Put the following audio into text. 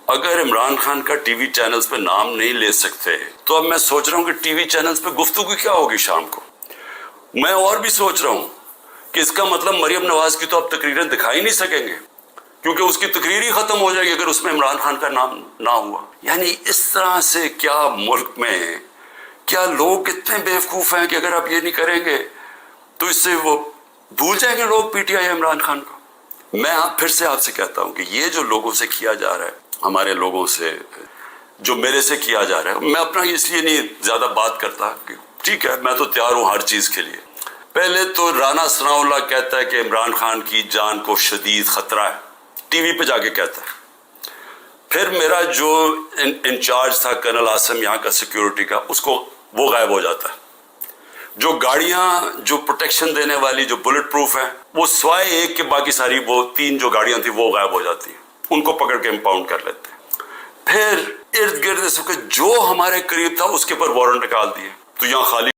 اگر عمران خان کا T V channels پہ نام نہیں لے سکتے تو اب میں سوچ رہا ہوں کہ ٹی وی چینلز پہ گفتگو کیا ہوگی شام کو. میں اور بھی سوچ رہا ہوں کہ اس کا مطلب مریم نواز کی تو اب تقریریں دکھائی نہیں سکیں گے کیونکہ اس کی تقریر ہی ختم ہو جائے گی اگر اس میں عمران خان کا نام نہ ہوا. یعنی اس طرح سے کیا ملک میں کیا لوگ اتنے بیوقوف ہیں کہ اگر آپ یہ نہیں کریں گے تو اس سے وہ بھول جائیں گے لوگ P T I Imran Khan کو. میں پھر سے آپ سے کہتا ہوں کہ یہ جو لوگوں سے کیا جا رہا ہے, ہمارے لوگوں سے جو میرے سے کیا جا رہا ہے, میں اپنا اس لیے نہیں زیادہ بات کرتا کہ ٹھیک ہے میں تو تیار ہوں ہر چیز کے لیے. پہلے تو رانا ثناء اللہ کہتا ہے کہ عمران خان کی جان کو شدید خطرہ ہے, ٹی وی پہ جا کے کہتا ہے. پھر میرا جو انچارج تھا کرنل عاصم یہاں کا سیکیورٹی کا, اس کو وہ غائب ہو جاتا ہے. جو گاڑیاں جو پروٹیکشن دینے والی جو بلٹ پروف ہیں وہ سوائے ایک کے باقی ساری وہ 3 جو گاڑیاں تھیں وہ غائب ہو جاتی ہیں, ان کو پکڑ کے امپاؤنڈ کر لیتے ہیں. پھر ارد گرد جو ہمارے قریب تھا اس کے پر وارنٹ نکال دیے تو یہاں خالی